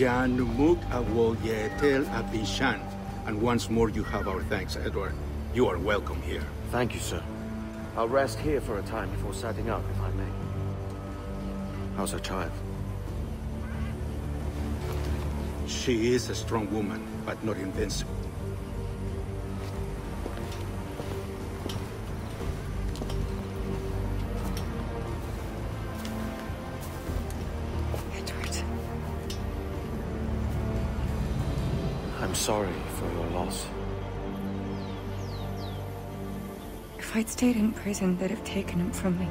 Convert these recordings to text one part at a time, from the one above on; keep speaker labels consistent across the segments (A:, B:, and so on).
A: Jan Numuk Awol Yetel Abishan. And once more you have our thanks, Edward. You are welcome here.
B: Thank you, sir. I'll rest here for a time before setting out, if I may. How's her child?
A: She is a strong woman, but not invincible.
C: Edward.
B: I'm sorry for your loss.
C: If I'd stayed in prison, they'd have taken him from me.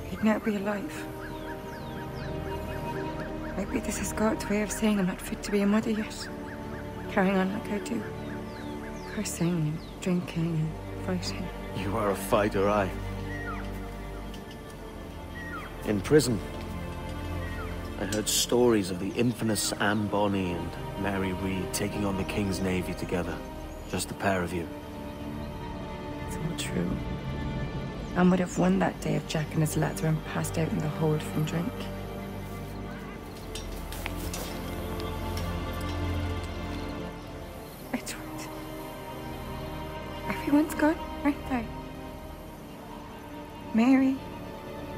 C: He'd now be alive. Maybe this is God's way of saying I'm not fit to be a mother yet. Carrying on like I do. Cursing and drinking and fighting.
B: You are a fighter, aye. In prison, I heard stories of the infamous Anne Bonny and Mary Read taking on the King's Navy together. Just the pair of you.
C: It's all true. Anne would have won that day if Jack and his lads weren't passed out in the hold from drink. Edward. Everyone's gone, aren't they? Mary,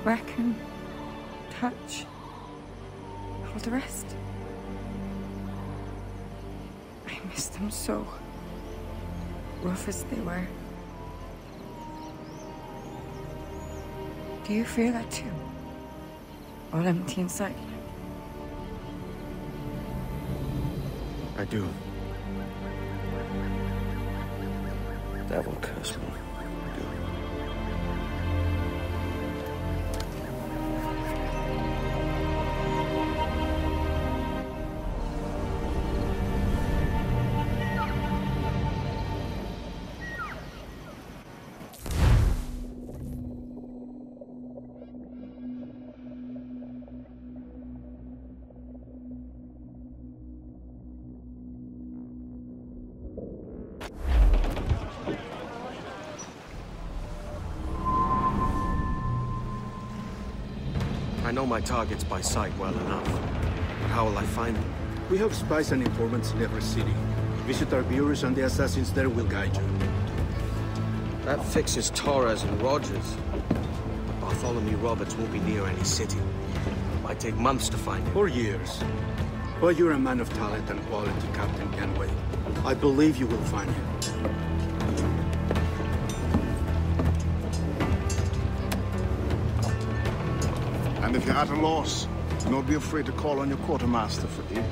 C: Rackham, Touch, all the rest. I miss them so. Rough as they were. Do you feel that too? All empty inside?
B: I do. Devil curse me. I do. I know my targets by sight well enough, but how will I find them?
A: We have spies and informants in every city. Visit our bureaus and the assassins there will guide you.
B: That fixes Torres and Rogers. But Bartholomew Roberts won't be near any city. It might take months to find him.
A: Or years. But you're a man of talent and quality, Captain Kenway. I believe you will find him.
D: And if you're at a loss, do not be afraid to call on your quartermaster for aid.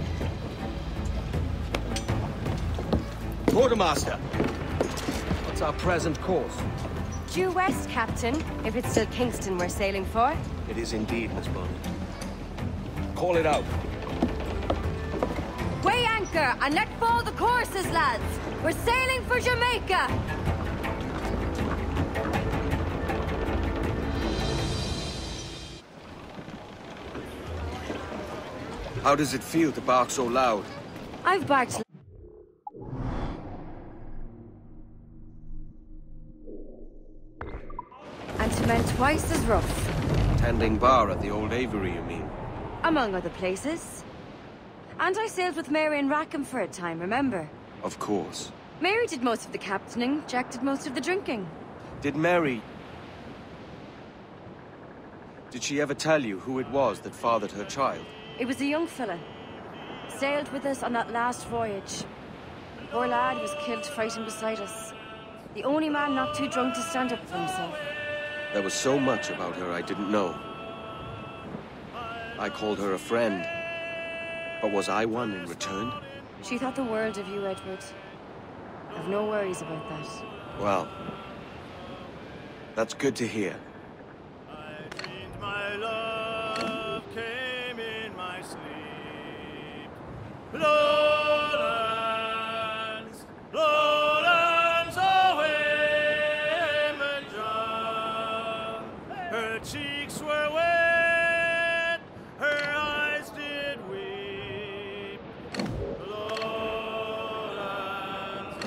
B: Quartermaster! What's our present course?
E: Due west, Captain, if it's still Kingston we're sailing for.
B: It is indeed, Miss Bonny. Call it out.
E: Weigh anchor and let fall the courses, lads! We're sailing for Jamaica!
B: How does it feel to bark so loud?
E: I've barked and to men twice as rough.
B: Tending bar at the old Aviary, you mean?
E: Among other places. And I sailed with Mary and Rackham for a time, remember?
B: Of course.
E: Mary did most of the captaining, Jack did most of the drinking.
B: Did Mary... Did she ever tell you who it was that fathered her child?
E: It was a young fella. Sailed with us on that last voyage. Poor lad was killed fighting beside us. The only man not too drunk to stand up for himself.
B: There was so much about her I didn't know. I called her a friend. But was I one in return?
E: She thought the world of you, Edward. I've no worries about that.
B: Well, that's good to hear.
F: My love came in my sleep. Lowlands, lowlands away, John. Her cheeks were wet, her eyes did weep. Lowlands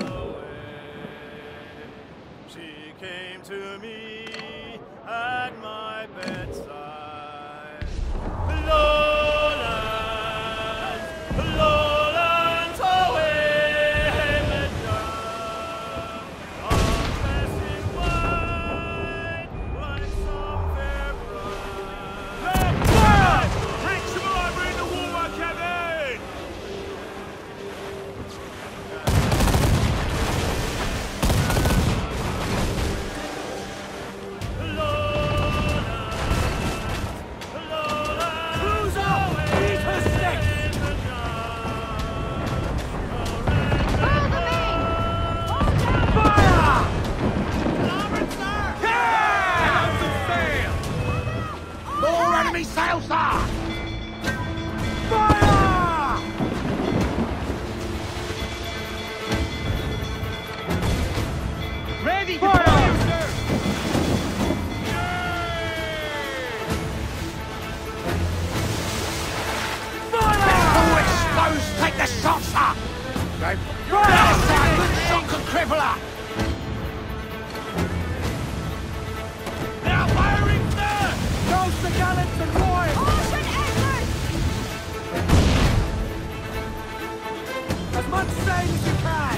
F: away. She came to me at my bedside. Lowlands,
G: sail, sir!
F: Fire!
G: Ready to fire, sir! Take the shot, sir! Yes, sir! Good shot to cripple her!
F: Now firing, sir!
G: Toast the gallants and royals!
E: Ocean Edward!
G: As much sail as you can!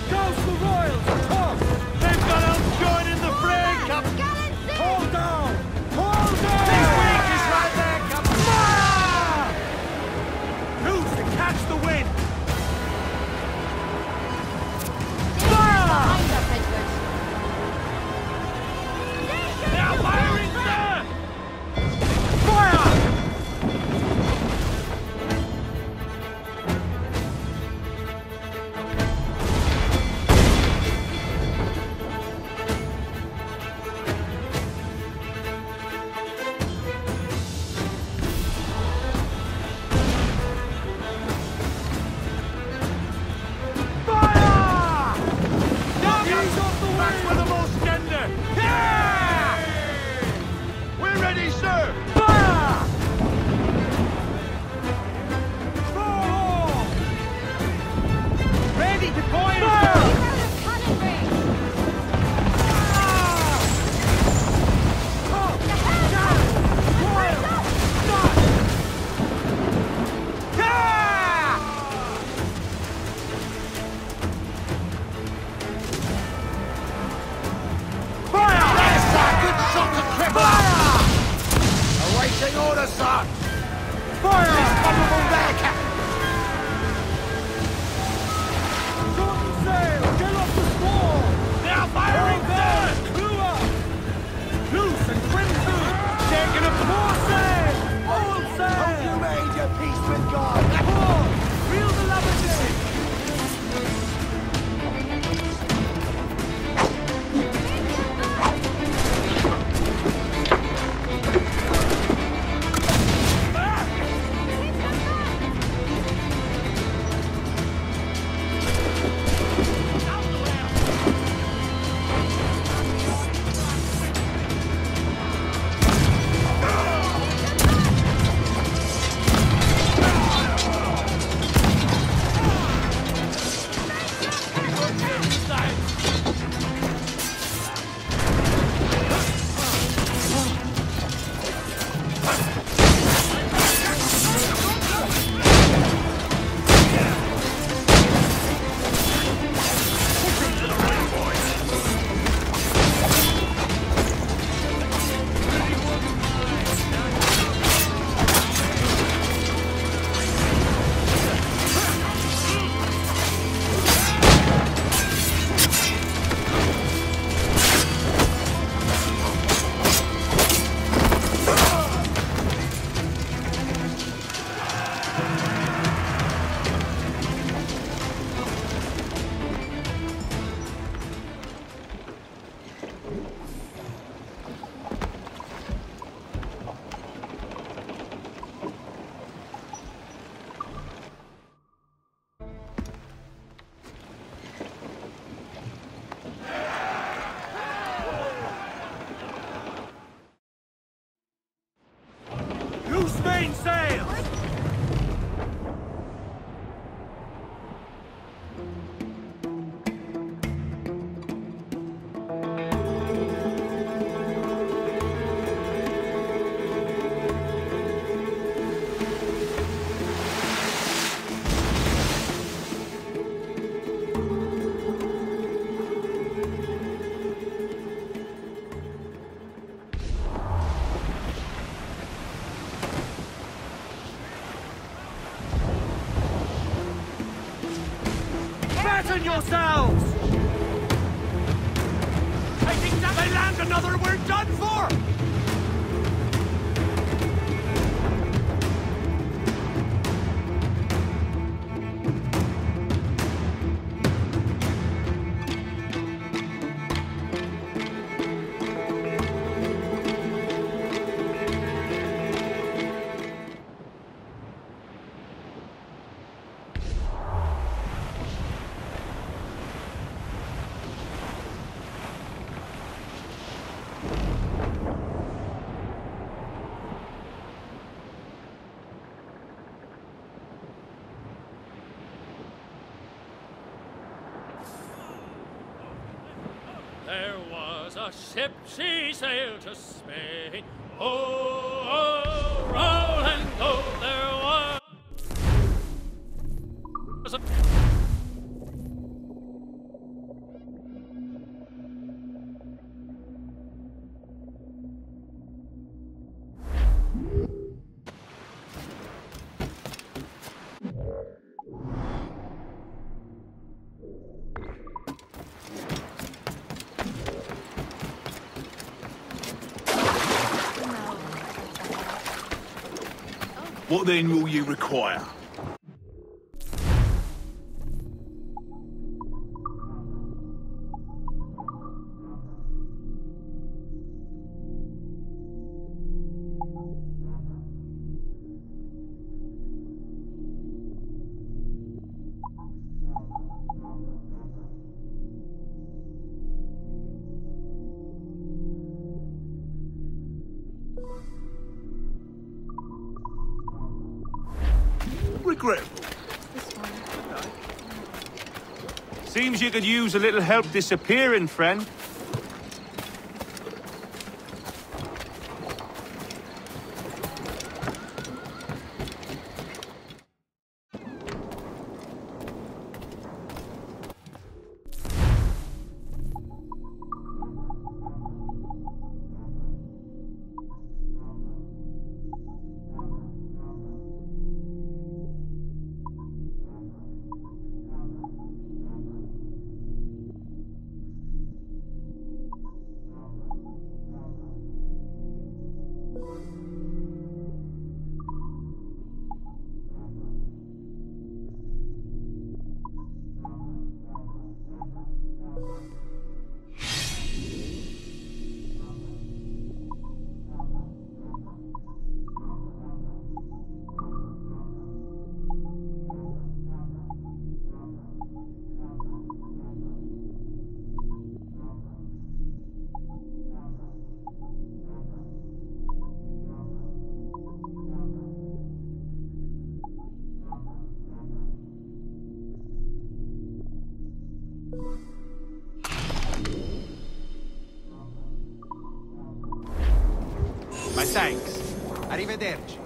G: Toast the royals! Talk!
F: They've got outjoined in the fray, Captain!
G: Hold down! Hold down!
F: His wing is right there, Captain!
G: Fire! Loose and catch the wind!
E: Behind us, Edward.
F: Now firing, sir!
G: Fire!
F: That's for the most tender!
G: Yeah!
F: We're ready, sir!
G: Fire! Roll! Ready to fire! Fire!
E: Cannon range!
G: Awaiting orders, sir! Fire! Vulnerable there, Captain! Shorten sail! Get off the squall!
F: Now firing, sir!
G: Crew up! Loose and trim to! Taking a more sail! All sail! Hope you made your peace with God! Pull! Reel the lubbers in! Loose mainsail! Fasten yourselves! I think that they land another, we're done for!
H: there was a ship, she sailed to Spain. Oh, oh, roll and go, there was a...
I: What then will you require? Regretful.
J: Seems you could use a little help disappearing, friend.
K: My thanks. Arrivederci.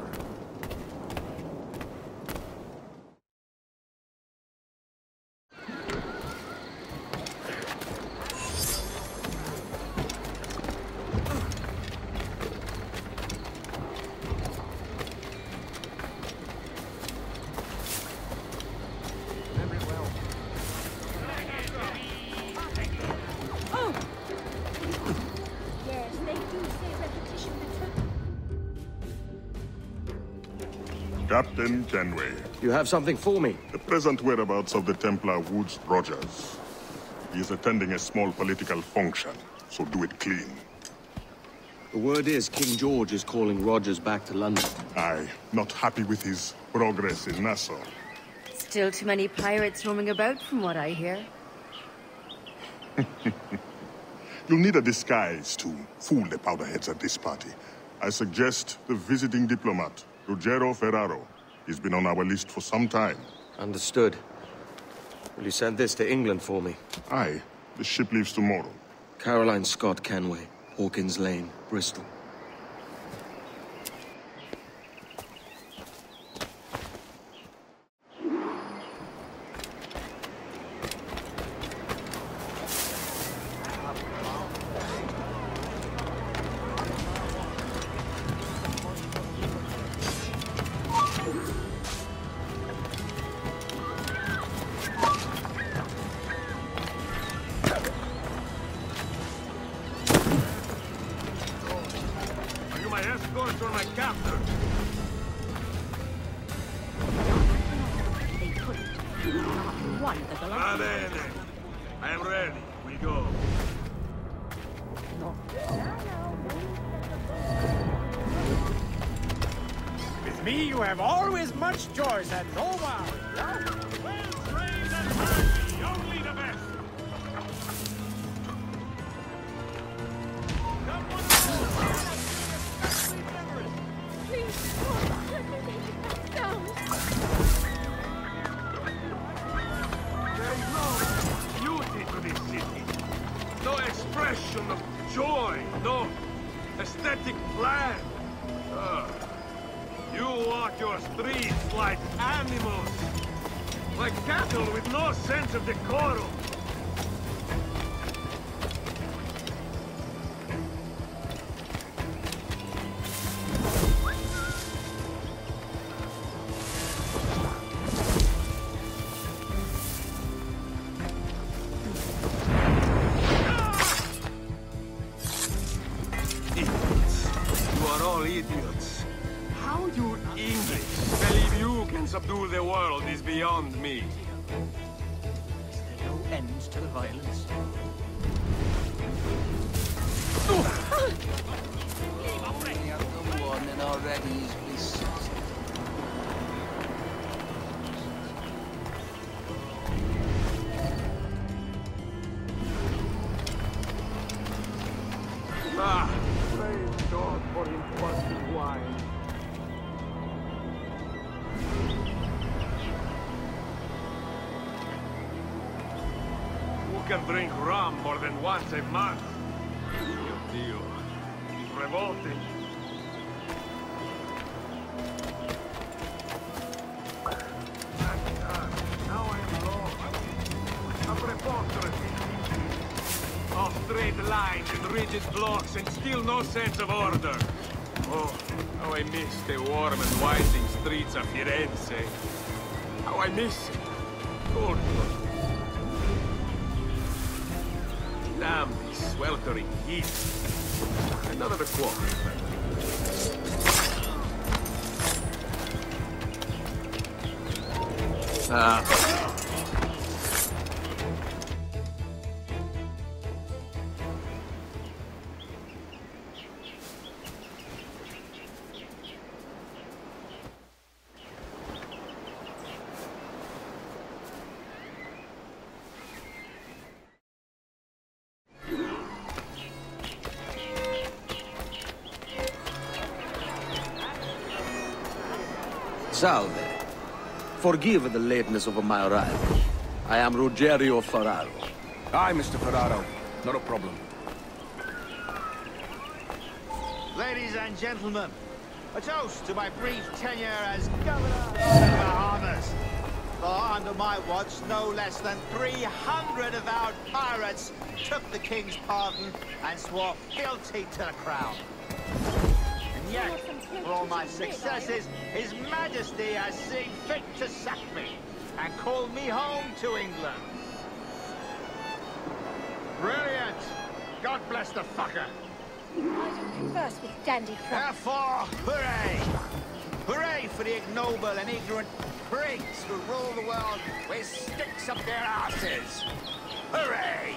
D: Captain Kenway.
B: You have something for me?
D: The present whereabouts of the Templar Woods Rogers. He is attending a small political function, so do it clean.
B: The word is King George is calling Rogers back to London.
D: Aye, not happy with his progress in Nassau.
E: Still too many pirates roaming about, from what I hear.
D: You'll need a disguise to fool the powderheads at this party. I suggest the visiting diplomat, Ruggiero Ferraro. He's been on our list for some time.
B: Understood. Will you send this to England for me?
D: Aye. The ship leaves tomorrow.
B: Caroline Scott Kenway, Hawkins Lane, Bristol.
F: I am ready. We go.
G: With me, you have always much choice and no worry.
F: Well trained and hardy, only the best. There is no beauty to this city. No expression. expression of joy, no aesthetic plan. You walk your streets like animals, like cattle with no sense of decorum. Subdue the world is beyond me.
K: Is there no end to the violence? Any other one and already is beset.
F: Praise God for his trusted wine. Can drink rum more than once a month. Dio, it's revolting. Now I am lost. A preposterous. All straight lines and rigid blocks and still no sense of order. Oh, how I miss the warm and winding streets of Firenze. How I miss it. Good. Damn this sweltering heat. Another quarter.
L: Salve. Forgive the lateness of my arrival. I am Ruggiero Ferraro.
M: Hi, Mr. Ferraro. Not a problem.
K: Ladies and gentlemen, a toast to my brief tenure as Governor of the Bahamas. For under my watch, no less than 300 avowed pirates took the King's pardon and swore fealty to the crown. And yet, for all my successes, His Majesty has seen fit to sack me and call me home to England. Brilliant! God bless the fucker!
E: I don't converse with dandicrats.
K: Therefore, hooray! Hooray for the ignoble and ignorant prigs who rule the world with sticks up their asses! Hooray!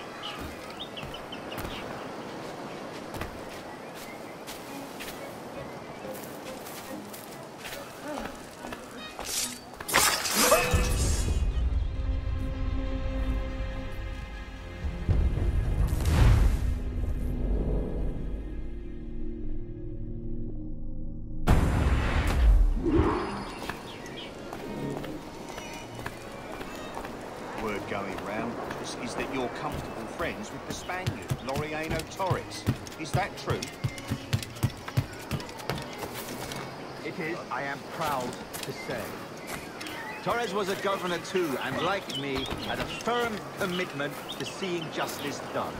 N: Word going round is that you're comfortable friends with the Spaniard, Laureano Torres. Is that true?
K: It is, I am proud to say. Torres was a governor too, and like me, had a firm commitment to seeing justice done.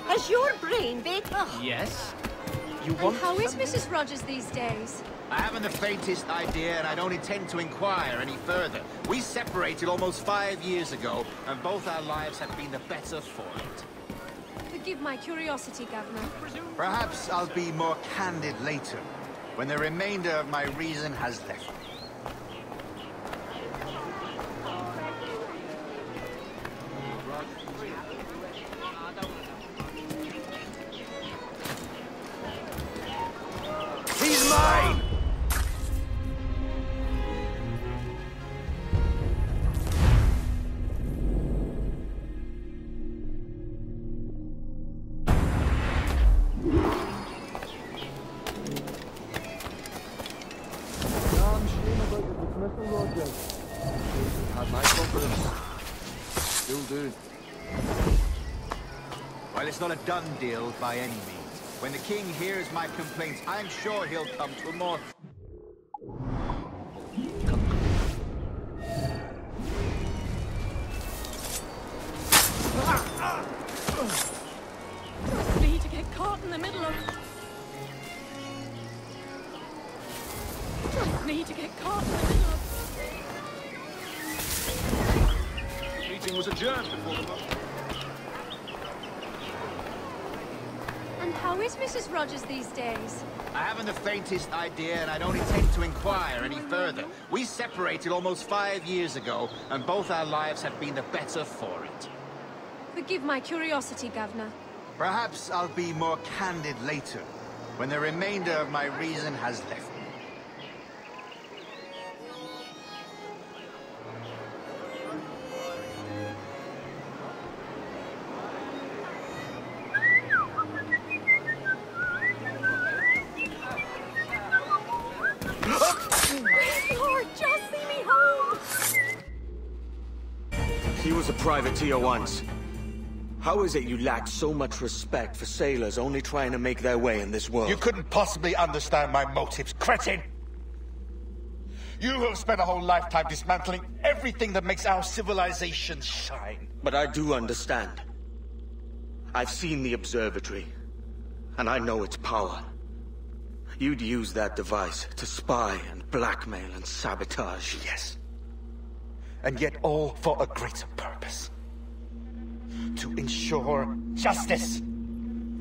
E: Has your brain been... Oh.
K: Yes?
E: And how is Mrs. Rogers these days?
K: I haven't the faintest idea, and I don't intend to inquire any further. We separated almost 5 years ago, and both our lives have been the better for it.
E: Forgive my curiosity, Governor.
K: Perhaps I'll be more candid later, when the remainder of my reason has left me.
G: He's mine!
M: Mr. Rogers. Had my confidence. Still do.
K: Well, it's not a done deal by any means. When the king hears my complaints, I'm sure he'll come to a more...
O: Need to get caught in the middle of... Need to get caught in the middle of...
M: The meeting was adjourned before the moment.
E: And how is Mrs. Rogers these days?
K: I haven't the faintest idea, and I don't intend to inquire any further. We separated almost 5 years ago, and both our lives have been the better for it.
E: Forgive my curiosity, Governor.
K: Perhaps I'll be more candid later, when the remainder of my reason has left me.
O: Lord, just see me home!
B: He was a privateer once. How is it you lack so much respect for sailors only trying to make their way in this world?
K: You couldn't possibly understand my motives, cretin! You have spent a whole lifetime dismantling everything that makes our civilization shine.
B: But I do understand. I've seen the observatory, and I know its power. You'd use that device to spy and blackmail and sabotage.
K: Yes. And yet all for a greater purpose. To ensure justice.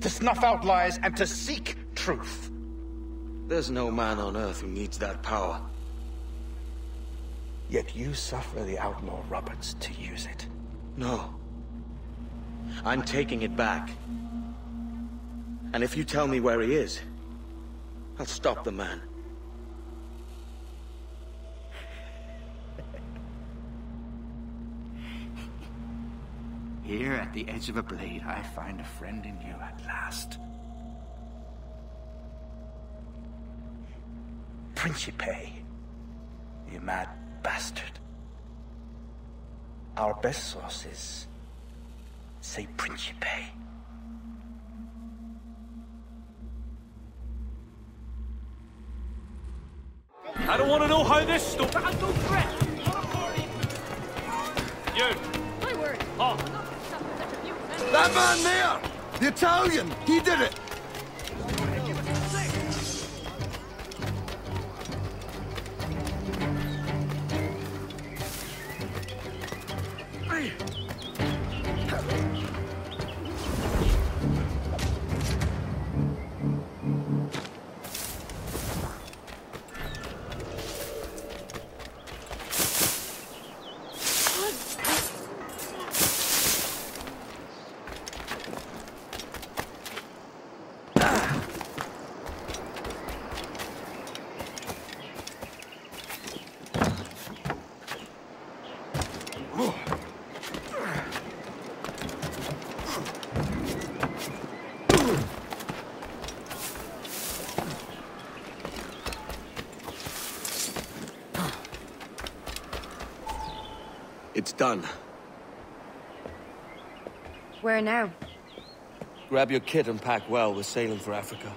K: To snuff out lies and to seek truth.
B: There's no man on Earth who needs that power.
K: Yet you suffer the outlaw Roberts to use it.
B: No. I'm taking it back. And if you tell me where he is, I'll stop the man.
K: Here at the edge of a blade, I find a friend in you at last. Principe, you mad bastard. Our best sources say Principe.
J: I don't want to know how this stuff. You.
O: My word.
J: Oh.
M: That man there! The Italian! He did it!
B: It's done.
C: Where now?
B: Grab your kit and pack well. We're sailing for Africa.